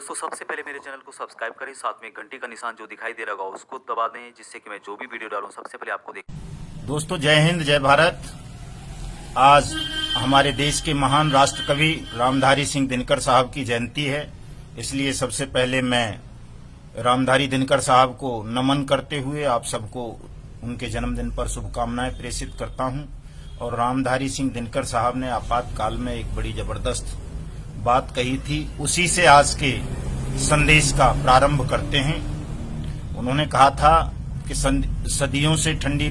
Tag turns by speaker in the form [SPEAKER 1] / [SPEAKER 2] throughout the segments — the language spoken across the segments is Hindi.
[SPEAKER 1] दोस्तों सबसे पहले मेरे चैनल को सब्सक्राइब करें, साथ में घंटी का निशान जो दिखाई दे रहा होगा उसको दबा दें, जिससे कि मैं जो भी वीडियो डालूं सबसे पहले आपको देख।
[SPEAKER 2] दोस्तों जय हिंद जय भारत। आज हमारे देश के महान राष्ट्र कवि रामधारी सिंह दिनकर साहब की जयंती है, इसलिए सबसे पहले मैं रामधारी दिनकर साहब को नमन करते हुए आप सबको उनके जन्मदिन पर शुभकामनाएं प्रेषित करता हूं। और रामधारी सिंह दिनकर साहब ने आपातकाल में एक बड़ी जबरदस्त बात कही थी, उसी से आज के संदेश का प्रारंभ करते हैं। उन्होंने कहा था कि सदियों से ठंडी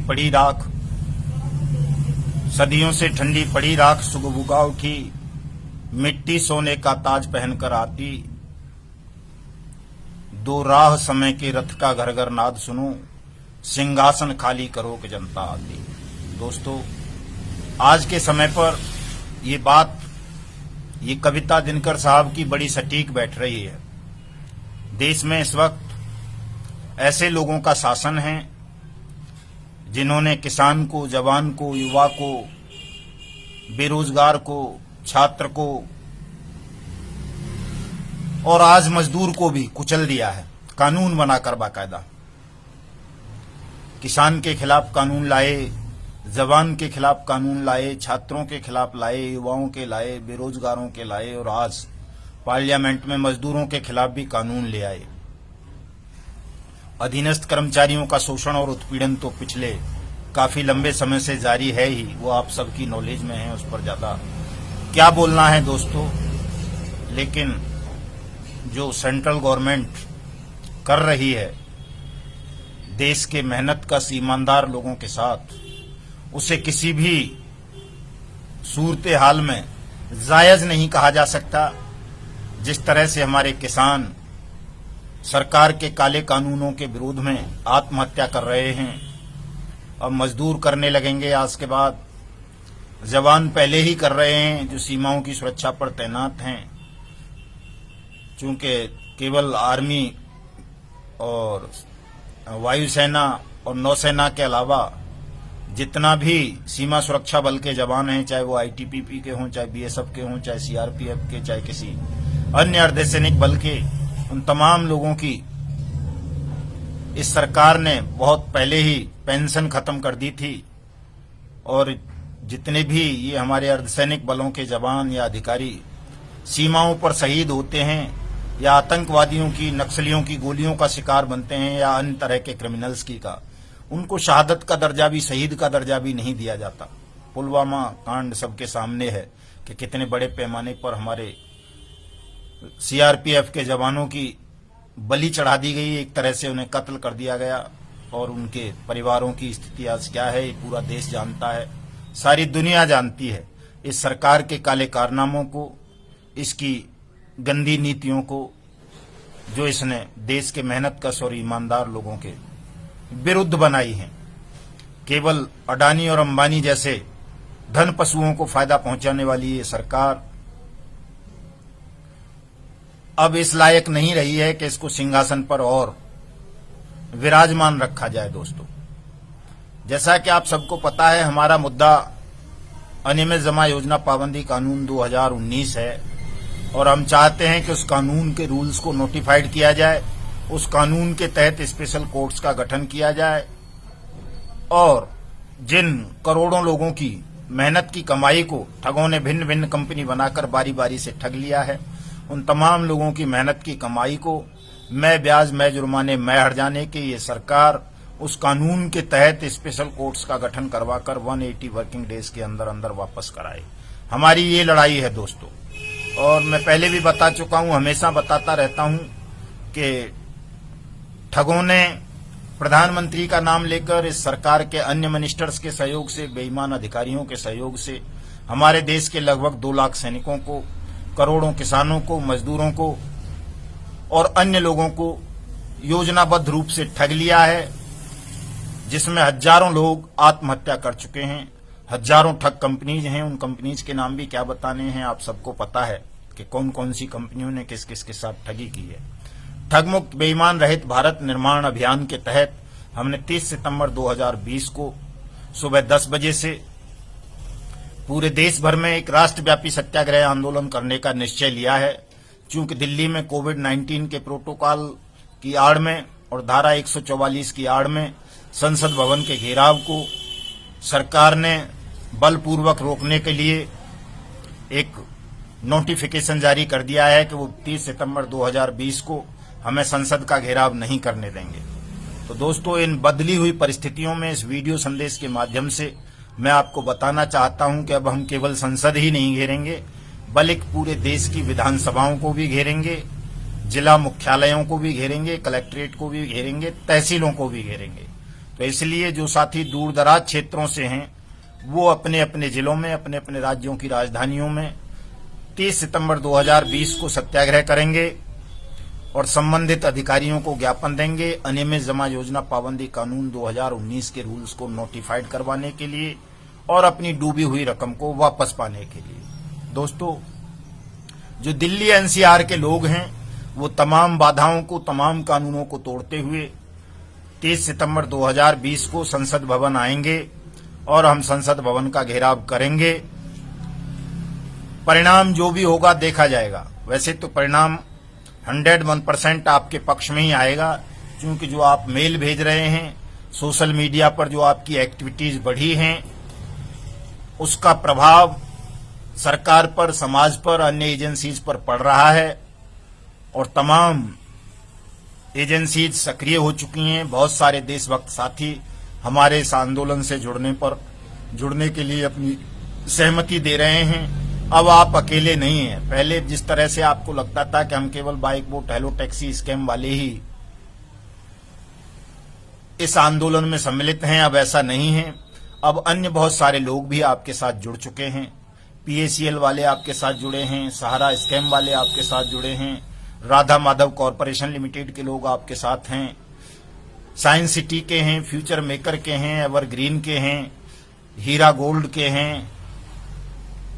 [SPEAKER 2] पड़ी राख सुगबुगा उठी, मिट्टी सोने का ताज पहनकर आती, दो राह समय के रथ का घर घर नाद सुनो, सिंहासन खाली करो कि जनता आती। दोस्तों आज के समय पर ये कविता दिनकर साहब की बड़ी सटीक बैठ रही है। देश में इस वक्त ऐसे लोगों का शासन है जिन्होंने किसान को, जवान को, युवा को, बेरोजगार को, छात्र को और आज मजदूर को भी कुचल दिया है, कानून बनाकर बाकायदा। किसान के खिलाफ कानून लाए, जवान के खिलाफ कानून लाए, छात्रों के खिलाफ लाए, युवाओं के लाए, बेरोजगारों के लाए और आज पार्लियामेंट में मजदूरों के खिलाफ भी कानून ले आए। अधीनस्थ कर्मचारियों का शोषण और उत्पीड़न तो पिछले काफी लंबे समय से जारी है ही, वो आप सबकी नॉलेज में है, उस पर ज्यादा क्या बोलना है दोस्तों। लेकिन जो सेंट्रल गवर्नमेंट कर रही है देश के मेहनतकश ईमानदार लोगों के साथ, उसे किसी भी सूरत हाल में जायज नहीं कहा जा सकता। जिस तरह से हमारे किसान सरकार के काले कानूनों के विरोध में आत्महत्या कर रहे हैं, अब मजदूर करने लगेंगे आज के बाद, जवान पहले ही कर रहे हैं जो सीमाओं की सुरक्षा पर तैनात हैं। चूंकि केवल आर्मी और वायुसेना और नौसेना के अलावा जितना भी सीमा सुरक्षा बल के जवान हैं, चाहे वो आईटीबीपी के हों, चाहे बीएसएफ के हों, चाहे सीआरपीएफ के, चाहे किसी अन्य अर्धसैनिक बल के, उन तमाम लोगों की इस सरकार ने बहुत पहले ही पेंशन खत्म कर दी थी। और जितने भी ये हमारे अर्धसैनिक बलों के जवान या अधिकारी सीमाओं पर शहीद होते हैं या आतंकवादियों की, नक्सलियों की गोलियों का शिकार बनते हैं या अन्य तरह के क्रिमिनल्स की का, उनको शहादत का दर्जा भी, शहीद का दर्जा भी नहीं दिया जाता। पुलवामा कांड सबके सामने है कि कितने बड़े पैमाने पर हमारे सीआरपीएफ के जवानों की बलि चढ़ा दी गई, एक तरह से उन्हें कत्ल कर दिया गया। और उनके परिवारों की स्थिति आज क्या है ये पूरा देश जानता है, सारी दुनिया जानती है। इस सरकार के काले कारनामों को, इसकी गंदी नीतियों को, जो इसने देश के मेहनतकश और ईमानदार लोगों के विरुद्ध बनाई हैं। केवल अडानी और अंबानी जैसे धन पशुओं को फायदा पहुंचाने वाली ये सरकार अब इस लायक नहीं रही है कि इसको सिंहासन पर और विराजमान रखा जाए। दोस्तों जैसा कि आप सबको पता है, हमारा मुद्दा अनियमित जमा योजना पाबंदी कानून 2019 है और हम चाहते हैं कि उस कानून के रूल्स को नोटिफाइड किया जाए, उस कानून के तहत स्पेशल कोर्ट्स का गठन किया जाए और जिन करोड़ों लोगों की मेहनत की कमाई को ठगों ने भिन्न भिन्न कंपनी बनाकर बारी बारी से ठग लिया है, उन तमाम लोगों की मेहनत की कमाई को मैं ब्याज, मैं जुर्माने, मैं हर्जाने के ये सरकार उस कानून के तहत स्पेशल कोर्ट्स का गठन करवाकर 180 वर्किंग डेज के अंदर अंदर वापस कराए। हमारी ये लड़ाई है दोस्तों। और मैं पहले भी बता चुका हूं, हमेशा बताता रहता हूं कि ठगों ने प्रधानमंत्री का नाम लेकर इस सरकार के अन्य मिनिस्टर्स के सहयोग से, बेईमान अधिकारियों के सहयोग से हमारे देश के लगभग 2 लाख सैनिकों को, करोड़ों किसानों को, मजदूरों को और अन्य लोगों को योजनाबद्ध रूप से ठग लिया है, जिसमें हजारों लोग आत्महत्या कर चुके हैं। हजारों ठग कंपनीज हैं, उन कंपनीज के नाम भी क्या बताने हैं, आप सबको पता है कि कौन कौन सी कंपनियों ने किस किस के साथ ठगी की है। ठगमुक्त बेईमान रहित भारत निर्माण अभियान के तहत हमने 30 सितंबर 2020 को सुबह 10 बजे से पूरे देश भर में एक राष्ट्रव्यापी सत्याग्रह आंदोलन करने का निश्चय लिया है। चूंकि दिल्ली में कोविड-19 के प्रोटोकॉल की आड़ में और धारा 144 की आड़ में संसद भवन के घेराव को सरकार ने बलपूर्वक रोकने के लिए एक नोटिफिकेशन जारी कर दिया है कि वो 30 सितंबर 2020 को हमें संसद का घेराव नहीं करने देंगे। तो दोस्तों, इन बदली हुई परिस्थितियों में इस वीडियो संदेश के माध्यम से मैं आपको बताना चाहता हूं कि अब हम केवल संसद ही नहीं घेरेंगे, बल्कि पूरे देश की विधानसभाओं को भी घेरेंगे, जिला मुख्यालयों को भी घेरेंगे, कलेक्ट्रेट को भी घेरेंगे, तहसीलों को भी घेरेंगे। तो इसलिए जो साथी दूर दराज क्षेत्रों से हैं वो अपने अपने जिलों में, अपने अपने राज्यों की राजधानियों में 30 सितंबर 2020 को सत्याग्रह करेंगे और संबंधित अधिकारियों को ज्ञापन देंगे अनियमित जमा योजना पाबंदी कानून 2019 के रूल्स को नोटिफाइड करवाने के लिए और अपनी डूबी हुई रकम को वापस पाने के लिए। दोस्तों, जो दिल्ली एनसीआर के लोग हैं वो तमाम बाधाओं को, तमाम कानूनों को तोड़ते हुए 30 सितंबर 2020 को संसद भवन आएंगे और हम संसद भवन का घेराव करेंगे। परिणाम जो भी होगा देखा जाएगा। वैसे तो परिणाम 101% आपके पक्ष में ही आएगा, क्योंकि जो आप मेल भेज रहे हैं, सोशल मीडिया पर जो आपकी एक्टिविटीज बढ़ी हैं, उसका प्रभाव सरकार पर, समाज पर, अन्य एजेंसीज पर पड़ रहा है और तमाम एजेंसीज सक्रिय हो चुकी हैं। बहुत सारे देशभक्त साथी हमारे इस आंदोलन से जुड़ने के लिए अपनी सहमति दे रहे हैं। अब आप अकेले नहीं हैं। पहले जिस तरह से आपको लगता था कि हम केवल bike boat hello taxi scam वाले ही इस आंदोलन में सम्मिलित हैं, अब ऐसा नहीं है। अब अन्य बहुत सारे लोग भी आपके साथ जुड़ चुके हैं। पीएसीएल वाले आपके साथ जुड़े हैं, सहारा स्कैम वाले आपके साथ जुड़े हैं, राधा माधव कॉरपोरेशन लिमिटेड के लोग आपके साथ हैं, साइंस सिटी के हैं, फ्यूचर मेकर के हैं, एवरग्रीन के हैं, हीरा गोल्ड के हैं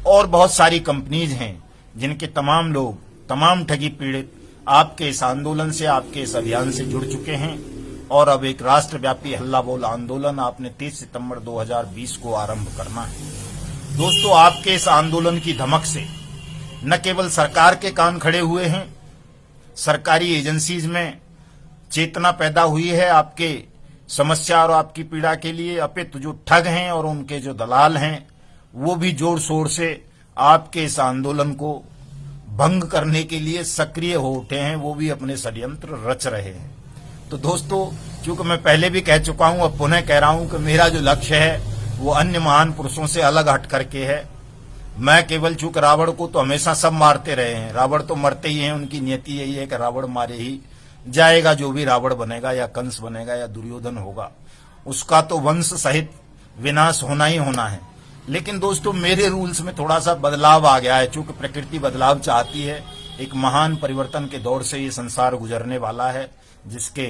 [SPEAKER 2] और बहुत सारी कंपनीज हैं जिनके तमाम लोग, तमाम ठगी पीड़ित आपके इस आंदोलन से, आपके इस अभियान से जुड़ चुके हैं और अब एक राष्ट्रव्यापी हल्ला बोल आंदोलन आपने 30 सितंबर 2020 को आरंभ करना है। दोस्तों, आपके इस आंदोलन की धमक से न केवल सरकार के कान खड़े हुए हैं, सरकारी एजेंसीज में चेतना पैदा हुई है आपके समस्या और आपकी पीड़ा के लिए, अपितु जो ठग हैं और उनके जो दलाल हैं वो भी जोर शोर से आपके इस आंदोलन को भंग करने के लिए सक्रिय हो उठे हैं, वो भी अपने षड्यंत्र रच रहे हैं। तो दोस्तों, चूंकि मैं पहले भी कह चुका हूं, अब पुनः कह रहा हूं कि मेरा जो लक्ष्य है वो अन्य महान पुरुषों से अलग हट करके है। मैं केवल, चूंकि रावण को तो हमेशा सब मारते रहे हैं, रावण तो मरते ही हैं, उनकी नियति यही है कि रावण मारे ही जाएगा। जो भी रावण बनेगा या कंस बनेगा या दुर्योधन होगा, उसका तो वंश सहित विनाश होना ही होना है। लेकिन दोस्तों, मेरे रूल्स में थोड़ा सा बदलाव आ गया है, चूंकि प्रकृति बदलाव चाहती है। एक महान परिवर्तन के दौर से ये संसार गुजरने वाला है, जिसके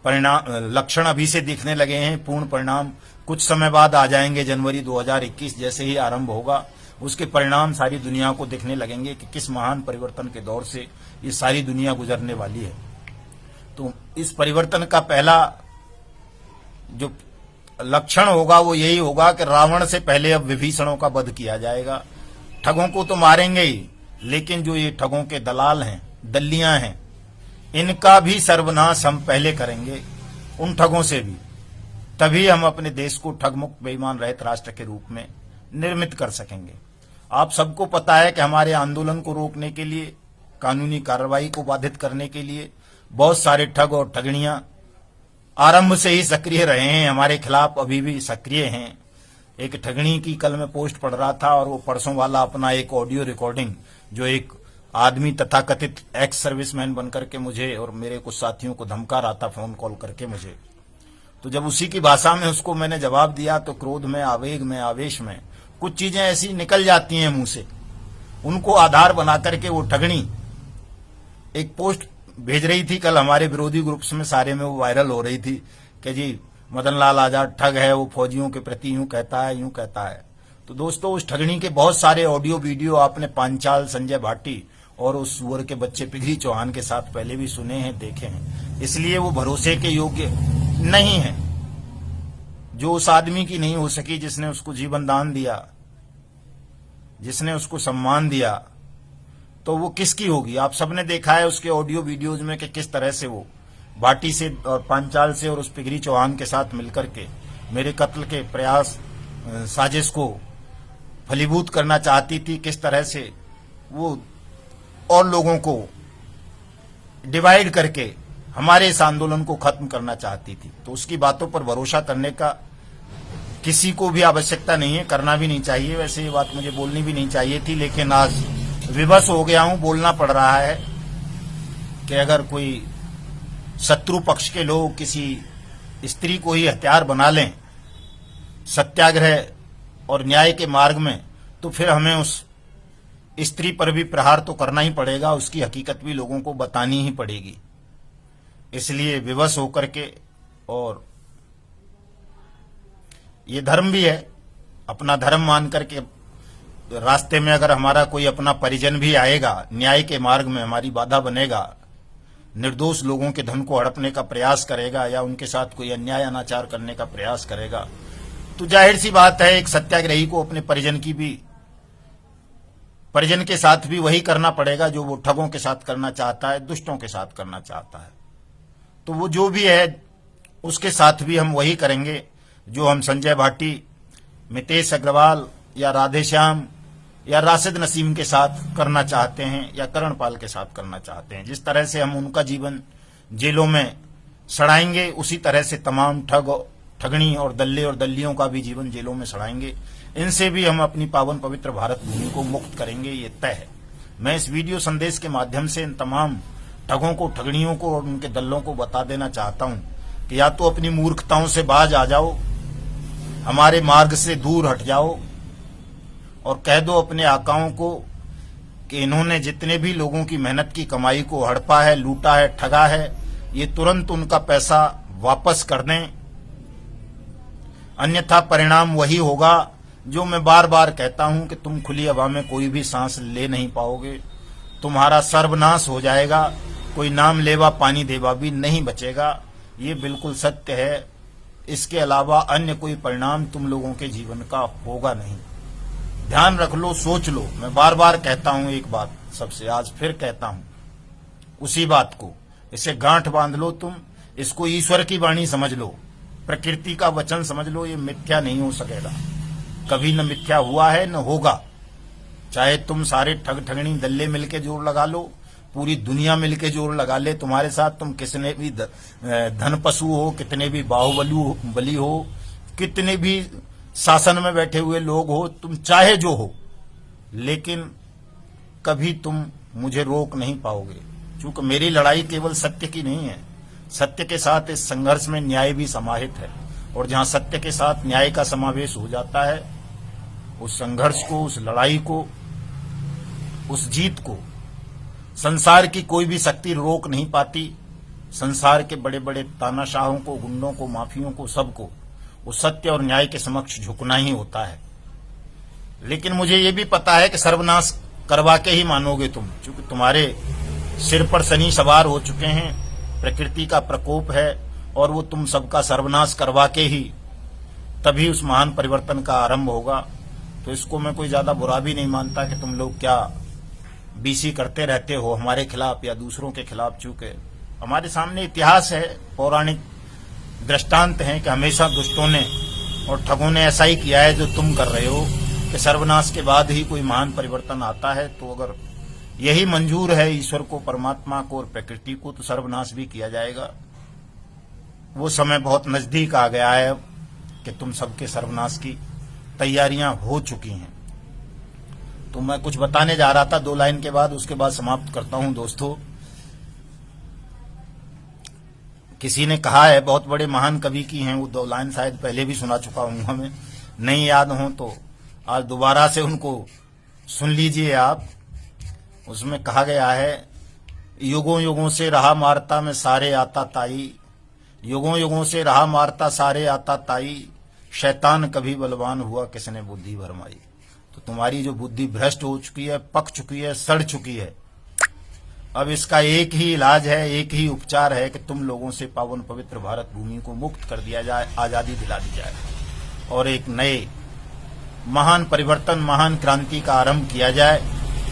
[SPEAKER 2] परिणाम, लक्षण अभी से दिखने लगे हैं। पूर्ण परिणाम कुछ समय बाद आ जाएंगे। जनवरी 2021 जैसे ही आरंभ होगा, उसके परिणाम सारी दुनिया को दिखने लगेंगे कि किस महान परिवर्तन के दौर से ये सारी दुनिया गुजरने वाली है। तो इस परिवर्तन का पहला जो लक्षण होगा वो यही होगा कि रावण से पहले अब विभीषणों का वध किया जाएगा। ठगों को तो मारेंगे ही, लेकिन जो ये ठगों के दलाल हैं, दल्लियां हैं, इनका भी सर्वनाश हम पहले करेंगे, उन ठगों से भी। तभी हम अपने देश को ठगमुक्त बेईमान रहित राष्ट्र के रूप में निर्मित कर सकेंगे। आप सबको पता है कि हमारे आंदोलन को रोकने के लिए, कानूनी कार्रवाई को बाधित करने के लिए बहुत सारे ठग और ठगड़ियां आरंभ से ही सक्रिय रहे हैं, हमारे खिलाफ अभी भी सक्रिय हैं। एक ठगणी की कल मैं पोस्ट पढ़ रहा था और वो परसों वाला अपना एक ऑडियो रिकॉर्डिंग जो एक आदमी तथाकथित एक्स सर्विसमैन बनकर के मुझे और मेरे कुछ साथियों को धमका रहा था फोन कॉल करके मुझे। तो जब उसी की भाषा में उसको मैंने जवाब दिया तो क्रोध में, आवेग में, आवेश में कुछ चीजें ऐसी निकल जाती हैं मुंह से। उनको आधार बना करके वो ठगणी एक पोस्ट भेज रही थी कल हमारे विरोधी ग्रुप्स में, सारे में वो वायरल हो रही थी कि जी मदन लाल आजाद ठग है, वो फौजियों के प्रति यूं कहता है, यूं कहता है। तो दोस्तों, उस ठगनी के बहुत सारे ऑडियो वीडियो आपने पांचाल, संजय भाटी और उस सुअर के बच्चे पिघरी चौहान के साथ पहले भी सुने हैं, देखे हैं। इसलिए वो भरोसे के योग्य नहीं है। जो उस आदमी की नहीं हो सकी जिसने उसको जीवन दान दिया, जिसने उसको सम्मान दिया, तो वो किसकी होगी? आप सबने देखा है उसके ऑडियो वीडियोज में कि किस तरह से वो भाटी से और पांचाल से और उस पिगरी चौहान के साथ मिलकर के मेरे कत्ल के प्रयास साजिश को फलीभूत करना चाहती थी, किस तरह से वो और लोगों को डिवाइड करके हमारे इस आंदोलन को खत्म करना चाहती थी। तो उसकी बातों पर भरोसा करने का किसी को भी आवश्यकता नहीं है, करना भी नहीं चाहिए। वैसे ये बात मुझे बोलनी भी नहीं चाहिए थी, लेकिन आज विवश हो गया हूं, बोलना पड़ रहा है कि अगर कोई शत्रु पक्ष के लोग किसी स्त्री को ही हथियार बना लें सत्याग्रह और न्याय के मार्ग में, तो फिर हमें उस स्त्री पर भी प्रहार तो करना ही पड़ेगा, उसकी हकीकत भी लोगों को बतानी ही पड़ेगी। इसलिए विवश होकर के, और ये धर्म भी है, अपना धर्म मान करके रास्ते में अगर हमारा कोई अपना परिजन भी आएगा, न्याय के मार्ग में हमारी बाधा बनेगा, निर्दोष लोगों के धन को हड़पने का प्रयास करेगा या उनके साथ कोई अन्याय अनाचार करने का प्रयास करेगा, तो जाहिर सी बात है एक सत्याग्रही को अपने परिजन के साथ भी वही करना पड़ेगा जो वो ठगों के साथ करना चाहता है, दुष्टों के साथ करना चाहता है। तो वो जो भी है उसके साथ भी हम वही करेंगे जो हम संजय भाटी, मितेश अग्रवाल या राधेश्याम या राशिद नसीम के साथ करना चाहते हैं या करणपाल के साथ करना चाहते हैं। जिस तरह से हम उनका जीवन जेलों में सड़ाएंगे, उसी तरह से तमाम ठगनी और दल्ले और दल्लियों का भी जीवन जेलों में सड़ाएंगे। इनसे भी हम अपनी पावन पवित्र भारत भूमि को मुक्त करेंगे, ये तय है। मैं इस वीडियो संदेश के माध्यम से इन तमाम ठगों को, ठगनियों को और उनके दल्लों को बता देना चाहता हूं कि या तो अपनी मूर्खताओं से बाज आ जाओ, हमारे मार्ग से दूर हट जाओ और कह दो अपने आकाओं को कि इन्होंने जितने भी लोगों की मेहनत की कमाई को हड़पा है, लूटा है, ठगा है, ये तुरंत उनका पैसा वापस कर दें, अन्यथा परिणाम वही होगा जो मैं बार बार कहता हूं कि तुम खुली हवा में कोई भी सांस ले नहीं पाओगे, तुम्हारा सर्वनाश हो जाएगा, कोई नाम लेवा पानी देवा भी नहीं बचेगा। ये बिल्कुल सत्य है। इसके अलावा अन्य कोई परिणाम तुम लोगों के जीवन का होगा नहीं। ध्यान रख लो, सोच लो। मैं बार बार कहता हूं एक बात सबसे, आज फिर कहता हूं उसी बात को, इसे गांठ बांध लो तुम, इसको ईश्वर की वाणी समझ लो, प्रकृति का वचन समझ लो। ये मिथ्या नहीं हो सकेगा, कभी न मिथ्या हुआ है न होगा। चाहे तुम सारे ठग ठगनी दल्ले मिलके जोर लगा लो, पूरी दुनिया मिलके जोर लगा ले तुम्हारे साथ, तुम कितने भी धन पशु हो, कितने भी बाहुबली हो, कितने भी शासन में बैठे हुए लोग हो, तुम चाहे जो हो, लेकिन कभी तुम मुझे रोक नहीं पाओगे। क्योंकि मेरी लड़ाई केवल सत्य की नहीं है, सत्य के साथ इस संघर्ष में न्याय भी समाहित है। और जहां सत्य के साथ न्याय का समावेश हो जाता है, उस संघर्ष को, उस लड़ाई को, उस जीत को संसार की कोई भी शक्ति रोक नहीं पाती। संसार के बड़े बड़े तानाशाहों को, गुंडों को, माफियों को, सबको उस सत्य और न्याय के समक्ष झुकना ही होता है। लेकिन मुझे ये भी पता है कि सर्वनाश करवा के ही मानोगे तुम, क्योंकि तुम्हारे सिर पर शनि सवार हो चुके हैं, प्रकृति का प्रकोप है और वो तुम सबका सर्वनाश करवा के ही तभी उस महान परिवर्तन का आरंभ होगा। तो इसको मैं कोई ज्यादा बुरा भी नहीं मानता कि तुम लोग क्या बीसी करते रहते हो हमारे खिलाफ या दूसरों के खिलाफ। चूंकि हमारे सामने इतिहास है, पौराणिक दृष्टांत है कि हमेशा दुष्टों ने और ठगों ने ऐसा ही किया है जो तुम कर रहे हो, कि सर्वनाश के बाद ही कोई महान परिवर्तन आता है। तो अगर यही मंजूर है ईश्वर को, परमात्मा को और प्रकृति को, तो सर्वनाश भी किया जाएगा। वो समय बहुत नजदीक आ गया है कि तुम सबके सर्वनाश की तैयारियां हो चुकी हैं। तो मैं कुछ बताने जा रहा था 2 लाइन के बाद, उसके बाद समाप्त करता हूं। दोस्तों, किसी ने कहा है, बहुत बड़े महान कवि की हैं वो 2 लाइन, शायद पहले भी सुना चुका हूं, हमें नहीं याद हो तो आज दोबारा से उनको सुन लीजिए आप। उसमें कहा गया है, युगों युगों से रहा मारता में सारे आता ताई, युगों युगों से रहा मारता सारे आता ताई, शैतान कभी बलवान हुआ किसने बुद्धि भरमाई। तो तुम्हारी जो बुद्धि भ्रष्ट हो चुकी है, पक चुकी है, सड़ चुकी है, अब इसका एक ही इलाज है, एक ही उपचार है कि तुम लोगों से पावन पवित्र भारत भूमि को मुक्त कर दिया जाए, आजादी दिला दी जाए और एक नए महान परिवर्तन, महान क्रांति का आरंभ किया जाए।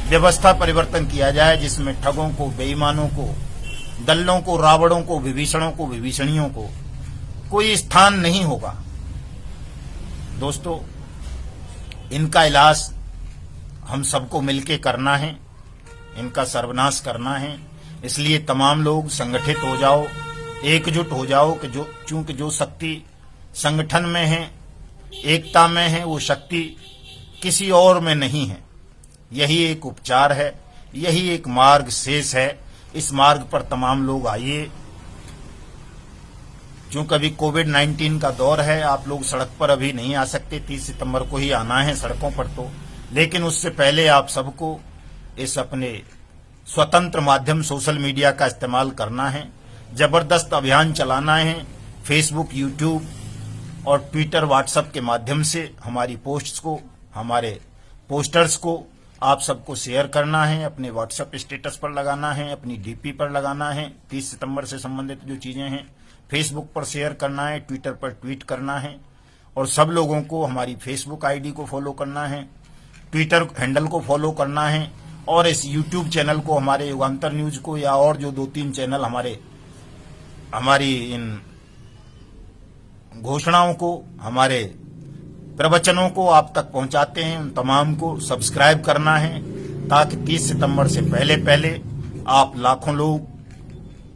[SPEAKER 2] व्यवस्था परिवर्तन किया जाए, जिसमें ठगों को, बेईमानों को, दल्लों को, रावणों को, विभीषणों को, विभीषणियों को कोई स्थान नहीं होगा। दोस्तों, इनका इलाज हम सबको मिलके करना है, इनका सर्वनाश करना है। इसलिए तमाम लोग संगठित हो जाओ, एकजुट हो जाओ कि चूंकि जो शक्ति संगठन में है, एकता में है, वो शक्ति किसी और में नहीं है। यही एक उपचार है, यही एक मार्ग शेष है। इस मार्ग पर तमाम लोग आइए। चूंकि अभी कोविड-19 का दौर है, आप लोग सड़क पर अभी नहीं आ सकते, 30 सितंबर को ही आना है सड़कों पर तो, लेकिन उससे पहले आप सबको इस अपने स्वतंत्र माध्यम सोशल मीडिया का इस्तेमाल करना है, जबरदस्त अभियान चलाना है। फेसबुक, यूट्यूब और ट्विटर, व्हाट्सएप के माध्यम से हमारी पोस्ट्स को, हमारे पोस्टर्स को आप सबको शेयर करना है, अपने व्हाट्सएप स्टेटस पर लगाना है, अपनी डीपी पर लगाना है। 30 सितंबर से संबंधित जो चीजें हैं फेसबुक पर शेयर करना है, ट्विटर पर ट्वीट करना है, और सब लोगों को हमारी फेसबुक आईडी को फॉलो करना है, ट्विटर हैंडल को फॉलो करना है, और इस यूट्यूब चैनल को, हमारे युगांतर न्यूज को, या और जो 2-3 चैनल हमारी इन घोषणाओं को, हमारे प्रवचनों को आप तक पहुंचाते हैं, उन तमाम को सब्सक्राइब करना है, ताकि 30 सितंबर से पहले आप लाखों लोग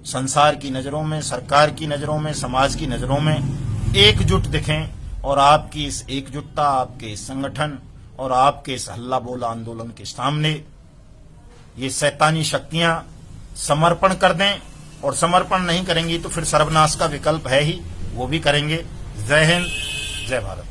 [SPEAKER 2] संसार की नजरों में, सरकार की नजरों में, समाज की नजरों में एकजुट दिखें, और आपकी इस एकजुटता, आपके इस संगठन और आपके इस हल्ला बोला आंदोलन के सामने ये शैतानी शक्तियां समर्पण कर दें। और समर्पण नहीं करेंगी तो फिर सर्वनाश का विकल्प है ही, वो भी करेंगे। जय हिंद, जय भारत।